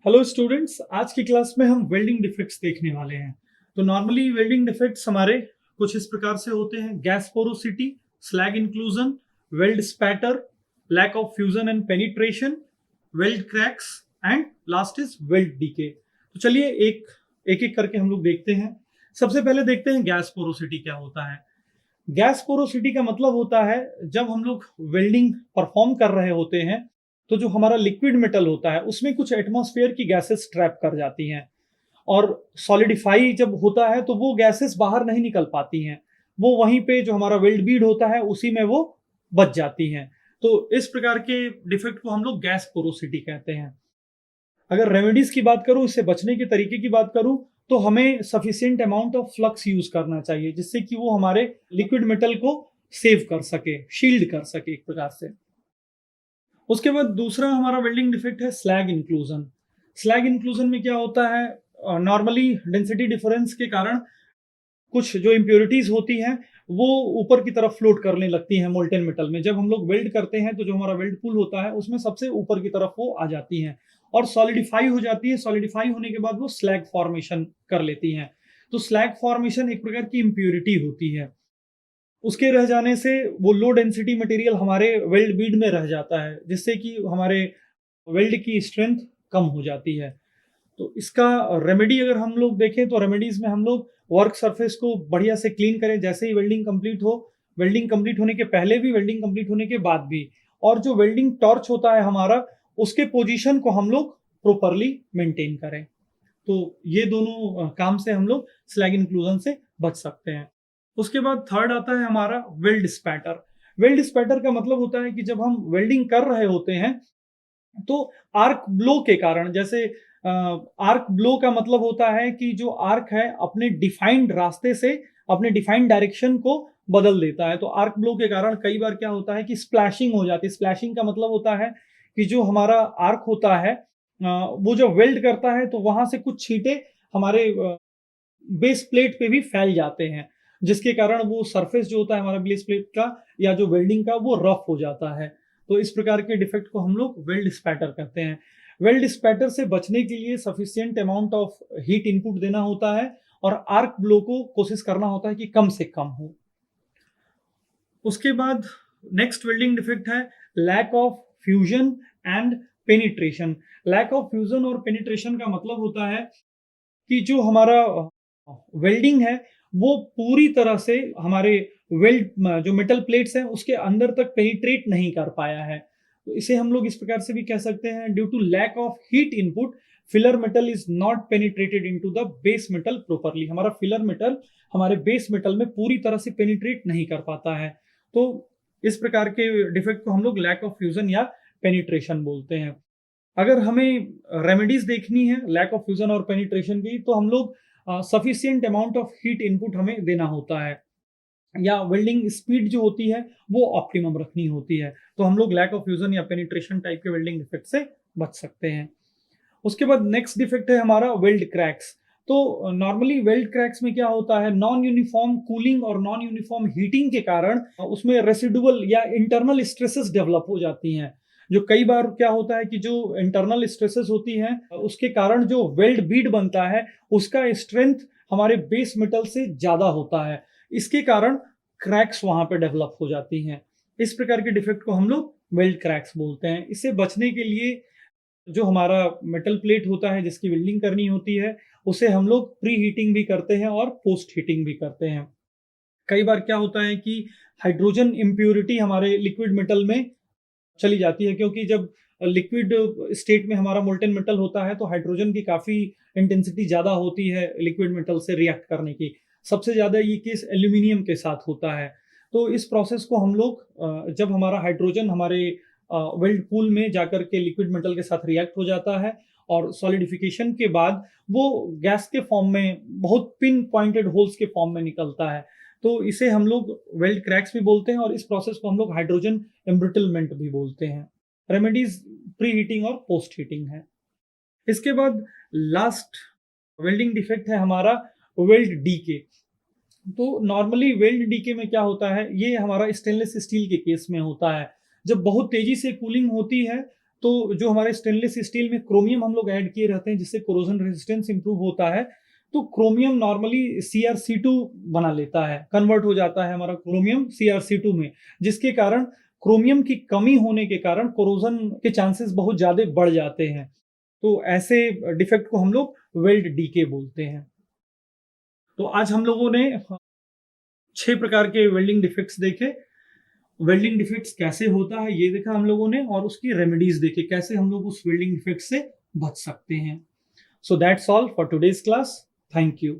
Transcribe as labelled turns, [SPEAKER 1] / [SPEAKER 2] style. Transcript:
[SPEAKER 1] Hello students, आज की class में हम वेल्डिंग डिफेक्ट्स देखने वाले हैं। तो नॉर्मली वेल्डिंग डिफेक्ट्स हमारे कुछ इस प्रकार से होते हैं: gas porosity, slag inclusion, weld spatter, lack of fusion and penetration, weld cracks and last is weld decay. तो चलिए एक एक करके हम लोग देखते हैं। सबसे पहले देखते हैं गैस पोरोसिटी क्या होता है। गैस पोरोसिटी का मतलब होता है जब हम लोग वेल्डिंग परफॉर्म कर रहे होते हैं तो जो हमारा लिक्विड मेटल होता है उसमें कुछ एटमॉस्फेयर की गैसेस ट्रैप कर जाती हैं, और सॉलिडिफाई जब होता है तो वो गैसेस बाहर नहीं निकल पाती हैं। वो वहीं पे जो हमारा वेल्ड बीड होता है उसी में वो बच जाती हैं। तो इस प्रकार के डिफेक्ट को हम लोग गैस पोरोसिटी कहते हैं। अगर रेमेडीज की बात करूं, इससे बचने के तरीके की बात करूं, तो हमें sufficient amount of flux use करना चाहिए जिससे कि वो हमारे लिक्विड मेटल को सेव कर सके, शील्ड कर सके एक प्रकार से। उसके बाद दूसरा हमारा वेल्डिंग डिफेक्ट है स्लैग इंक्लूजन। स्लैग इंक्लूजन में क्या होता है, नॉर्मली डेंसिटी डिफरेंस के कारण कुछ जो इम्प्योरिटीज होती हैं वो ऊपर की तरफ फ्लोट करने लगती हैं मोल्टेन मेटल में। जब हम लोग वेल्ड करते हैं तो जो हमारा वेल्ड पूल होता है उसमें सबसे ऊपर की तरफ वो आ जाती हैं और सॉलिडिफाई हो जाती है। सॉलिडिफाई होने के बाद वो स्लैग फॉर्मेशन कर लेती हैं। तो स्लैग फॉर्मेशन एक प्रकार की इम्प्योरिटी होती है। उसके रह जाने से वो लो डेंसिटी मटेरियल हमारे वेल्ड बीड में रह जाता है जिससे कि हमारे वेल्ड की स्ट्रेंथ कम हो जाती है। तो इसका रेमेडी अगर हम लोग देखें तो रेमेडीज में हम लोग वर्क सरफेस को बढ़िया से क्लीन करें जैसे ही वेल्डिंग कंप्लीट हो, वेल्डिंग कंप्लीट होने के पहले भी, वेल्डिंग कंप्लीट होने के बाद भी। और जो वेल्डिंग टॉर्च होता है हमारा, उसके पोजीशन को हम लोग प्रॉपरली मेंटेन करें। तो ये दोनों काम से हम लोग स्लैग इंक्लूजन से बच सकते हैं। उसके बाद थर्ड आता है हमारा वेल्ड स्पैटर। वेल्ड स्पैटर का मतलब होता है कि जब हम वेल्डिंग कर रहे होते हैं तो आर्क ब्लो के कारण, जैसे आर्क ब्लो का मतलब होता है कि जो आर्क है अपने डिफाइंड रास्ते से अपने डिफाइंड डायरेक्शन को बदल देता है। तो आर्क ब्लो के कारण कई बार क्या होता है कि स्प्लैशिंग हो जाती है। स्प्लैशिंग का मतलब होता है कि जो हमारा आर्क होता है वो जब वेल्ड करता है तो वहां से कुछ छींटे हमारे बेस प्लेट पे भी फैल जाते हैं, जिसके कारण वो सरफेस जो होता है हमारा बेस प्लेट का या जो वेल्डिंग का वो रफ हो जाता है। तो इस प्रकार के डिफेक्ट को हम लोग वेल्ड स्पैटर कहते हैं। वेल्ड स्पैटर से बचने के लिए sufficient amount of heat input देना होता है और आर्क ब्लो को कोशिश करना होता है कि कम से कम हो। उसके बाद नेक्स्ट वेल्डिंग डिफेक्ट है lack of fusion and penetration. Lack of fusion और पेनिट्रेशन का मतलब होता है कि जो हमारा वेल्डिंग है वो पूरी तरह से हमारे वेल्ड जो मेटल प्लेट्स हैं उसके अंदर तक पेनिट्रेट नहीं कर पाया है। तो इसे हम लोग इस प्रकार से भी कह सकते हैं, due to lack of heat input filler metal is not penetrated into the base metal properly. हमारा फिलर मेटल हमारे बेस मेटल में पूरी तरह से पेनिट्रेट नहीं कर पाता है। तो इस प्रकार के डिफेक्ट को हम लोग लैक ऑफ फ्यूजन या पेनिट्रेशन बोलते हैं। अगर हमें रेमेडीज देखनी है लैक ऑफ फ्यूजन और पेनिट्रेशन की, तो हम लोग sufficient amount of heat input हमें देना होता है, या वेल्डिंग स्पीड जो होती है वो ऑप्टिमम रखनी होती है। तो हम लोग लैक ऑफ फ्यूजन या पेनिट्रेशन टाइप के वेल्डिंग डिफेक्ट से बच सकते हैं। उसके बाद नेक्स्ट डिफेक्ट है हमारा वेल्ड क्रैक्स। तो नॉर्मली वेल्ड क्रैक्स में क्या होता है, नॉन यूनिफॉर्म कूलिंग और नॉन यूनिफॉर्म हीटिंग के कारण उसमें रेसिडुअल या इंटरनल स्ट्रेसेस डेवलप हो जाती हैं। जो कई बार क्या होता है कि जो इंटरनल स्ट्रेसेस होती हैं उसके कारण जो वेल्ड बीड बनता है उसका स्ट्रेंथ हमारे बेस मेटल से ज्यादा होता है। इसके कारण क्रैक्स वहां पे डेवलप हो जाती हैं। इस प्रकार के डिफेक्ट को हम लोग वेल्ड क्रैक्स बोलते हैं। इससे बचने के लिए जो हमारा मेटल प्लेट होता है जिसकी वेल्डिंग करनी होती है उसे हम लोग प्री हीटिंग भी करते हैं और पोस्ट हीटिंग भी करते हैं। कई बार क्या होता है कि हाइड्रोजन इम्प्योरिटी हमारे लिक्विड मेटल में चली जाती है, क्योंकि जब लिक्विड स्टेट में हमारा मोल्टेन मेटल होता है तो हाइड्रोजन की काफी इंटेंसिटी ज्यादा होती है लिक्विड मेटल से रिएक्ट करने की। सबसे ज्यादा ये केस एल्यूमिनियम के साथ होता है। तो इस प्रोसेस को हम लोग जब हमारा हाइड्रोजन हमारे वेल्ड पूल में जाकर के लिक्विड मेटल के साथ रिएक्ट हो जाता है और सॉलिडिफिकेशन के बाद वो गैस के फॉर्म में बहुत पिन पॉइंटेड होल्स के फॉर्म में निकलता है। तो इसे हम लोग वेल्ड क्रैक्स भी बोलते हैं और इस प्रोसेस को हम लोग हाइड्रोजन एम्ब्रिटलमेंट भी बोलते हैं। रेमेडीज प्री हीटिंग और पोस्ट हीटिंग है। इसके बाद लास्ट वेल्डिंग डिफेक्ट है हमारा वेल्ड डीके। तो नॉर्मली वेल्ड डीके में क्या होता है, ये हमारा स्टेनलेस स्टील के केस में होता है। जब बहुत तेजी से कूलिंग होती है तो जो हमारे स्टेनलेस स्टील में क्रोमियम हम लोग ऐड किए रहते हैं जिससे कोरोजन रेजिस्टेंस इंप्रूव होता है, तो क्रोमियम नॉर्मली CrC2 बना लेता है, कन्वर्ट हो जाता है हमारा क्रोमियम CrC2 में, जिसके कारण क्रोमियम की कमी होने के कारण कोरोजन के चांसेस बहुत ज्यादा बढ़ जाते हैं। तो ऐसे डिफेक्ट को हम लोग वेल्ड डीके बोलते हैं। तो आज हम लोगों ने 6 प्रकार के वेल्डिंग डिफेक्ट्स देखे। वेल्डिंग डिफेक्ट्स कैसे होता है ये देखा हम लोगों ने, और उसकी रेमेडीज देखे, कैसे हम लोग उस वेल्डिंग डिफेक्ट से बच सकते हैं। So that's all for today's class. Thank you.